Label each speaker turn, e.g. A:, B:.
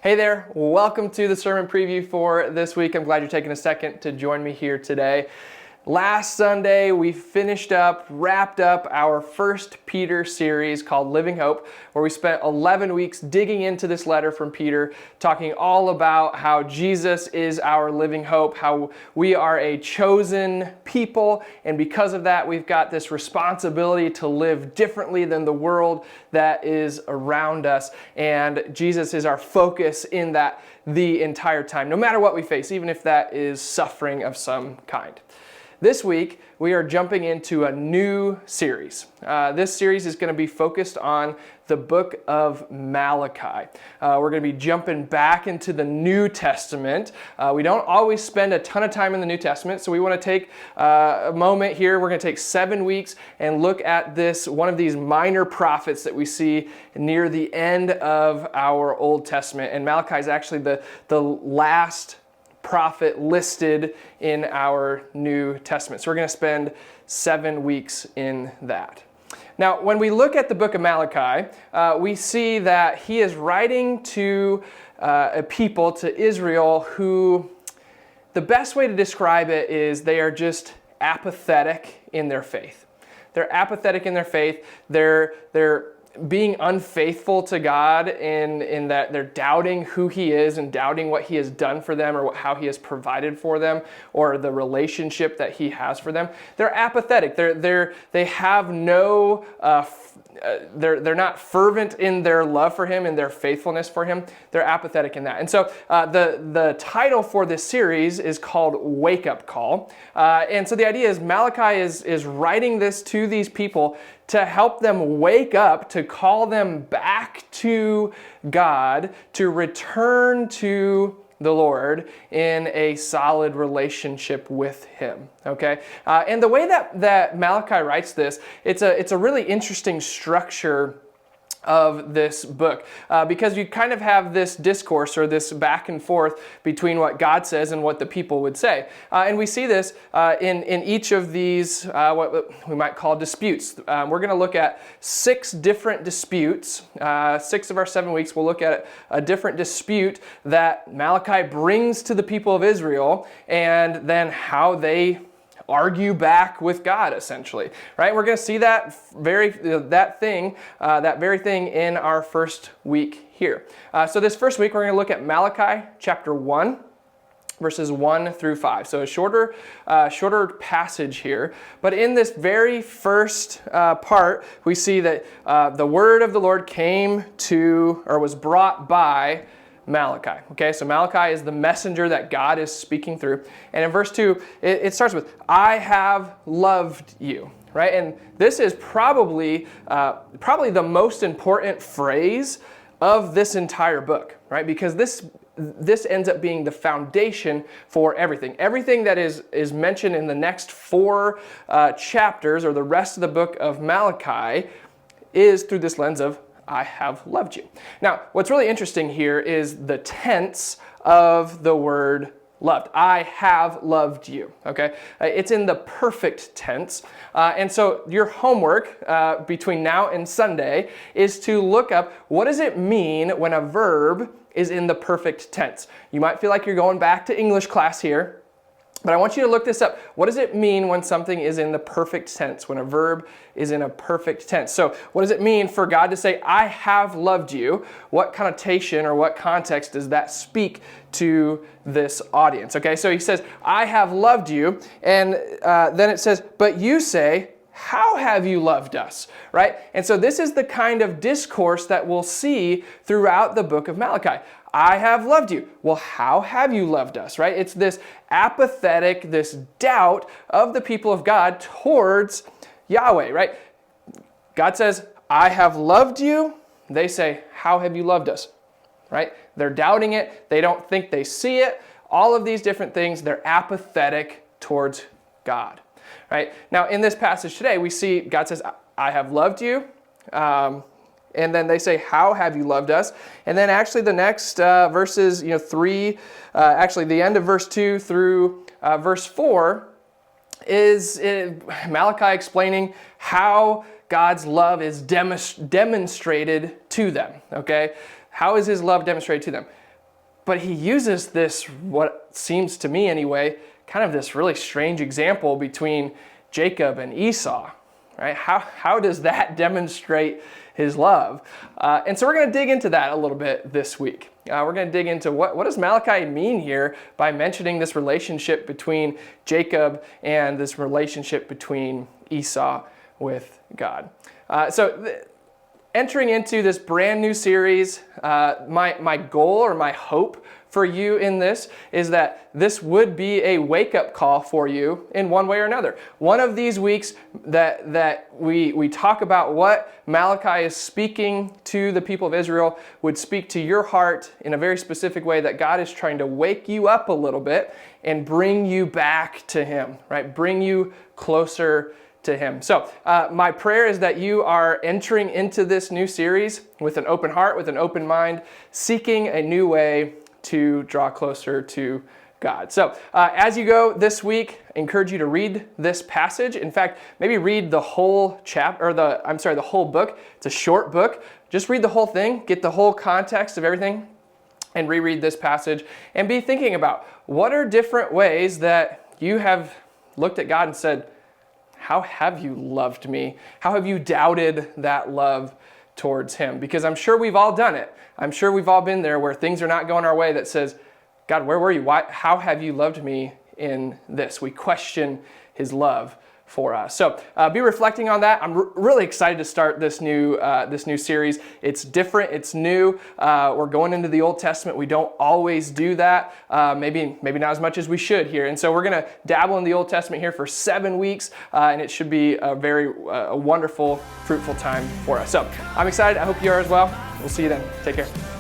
A: Hey there, welcome to the sermon preview for this week. I'm glad you're taking a second to join me here today. Last Sunday, we wrapped up our first Peter series called Living Hope, where we spent 11 weeks digging into this letter from Peter, talking all about how Jesus is our living hope, how we are a chosen people, and because of that, we've got this responsibility to live differently than the world that is around us, and Jesus is our focus in that the entire time, no matter what we face, even if that is suffering of some kind. This week, we are jumping into a new series. This series is going to be focused on the book of Malachi. We're going to be jumping back into the New Testament. We don't always spend a ton of time in the New Testament, so we want to take a moment here. We're going to take 7 weeks and look at one of these minor prophets that we see near the end of our Old Testament. And Malachi is actually the last prophet listed in our New Testament. So we're going to spend 7 weeks in that. Now, when we look at the book of Malachi, we see that he is writing to a people, to Israel, who the best way to describe it is they are just apathetic in their faith. They're apathetic in their faith. They're being unfaithful to God in that they're doubting who he is and doubting what he has done for them or how he has provided for them or the relationship that he has for them. They're apathetic. They have no they're not fervent in their love for him and their faithfulness for him. They're apathetic in that. And so the title for this series is called Wake Up Call. And so the idea is Malachi is writing this to these people to help them wake up, to call them back to God, to return to the Lord in a solid relationship with him, okay? And the way that Malachi writes this, it's a really interesting structure of this book because you kind of have this discourse or this back and forth between what God says and what the people would say. And we see this in each of these, what we might call disputes. We're going to look at 6 different disputes. 6 of our 7 weeks, we'll look at a different dispute that Malachi brings to the people of Israel and then how they argue back with God, essentially, right? We're going to see that very thing in our first week here. So this first week, we're going to look at Malachi chapter 1, verses 1 through 5. So a shorter passage here. But in this very first part, we see that the word of the Lord was brought by Malachi. Okay, so Malachi is the messenger that God is speaking through. And in verse 2, it starts with, I have loved you. Right? And this is probably the most important phrase of this entire book. Right? Because this ends up being the foundation for everything. Everything that is mentioned in the next 4 chapters, or the rest of the book of Malachi, is through this lens of I have loved you. Now, what's really interesting here is the tense of the word loved. I have loved you, okay? It's in the perfect tense. And so your homework between now and Sunday is to look up what does it mean when a verb is in the perfect tense. You might feel like you're going back to English class here, but I want you to look this up. What does it mean when something is in the perfect tense, when a verb is in a perfect tense? So what does it mean for God to say, I have loved you? What connotation or what context does that speak to this audience? Okay, so he says, I have loved you. And then it says, but you say, how have you loved us? Right? And so this is the kind of discourse that we'll see throughout the book of Malachi. I have loved you. Well, how have you loved us, right? It's this apathetic, this doubt of the people of God towards Yahweh, right? God says, I have loved you. They say, how have you loved us, right? They're doubting it. They don't think they see it. All of these different things, they're apathetic towards God, right? Now, in this passage today, we see God says, I have loved you. And then they say, how have you loved us? And then actually the next verses, 3, actually the end of verse 2 through verse 4 is Malachi explaining how God's love is demonstrated to them, okay? How is his love demonstrated to them? But he uses this, what seems to me anyway, kind of this really strange example between Jacob and Esau, right? How does that demonstrate his love? And so we're going to dig into that a little bit this week. We're going to dig into what does Malachi mean here by mentioning this relationship between Jacob and this relationship between Esau with God. Entering into this brand new series, my goal or my hope for you in this is that this would be a wake-up call for you in one way or another. One of these weeks that we talk about what Malachi is speaking to the people of Israel would speak to your heart in a very specific way, that God is trying to wake you up a little bit and bring you back to Him, right? Bring you closer to Him. So my prayer is that you are entering into this new series with an open heart, with an open mind, seeking a new way to draw closer to God. So as you go this week, I encourage you to read this passage. In fact, maybe read the whole the whole book. It's a short book. Just read the whole thing, get the whole context of everything, and reread this passage and be thinking about what are different ways that you have looked at God and said, how have you loved me? How have you doubted that love towards Him? Because I'm sure we've all done it. I'm sure we've all been there where things are not going our way, that says, God, where were you? How have you loved me in this? We question His love for us. So be reflecting on that. I'm really excited to start this new series. It's different. It's new. We're going into the Old Testament. We don't always do that. Maybe not as much as we should here. And so we're going to dabble in the Old Testament here for 7 weeks, and it should be a very wonderful, fruitful time for us. So I'm excited. I hope you are as well. We'll see you then. Take care.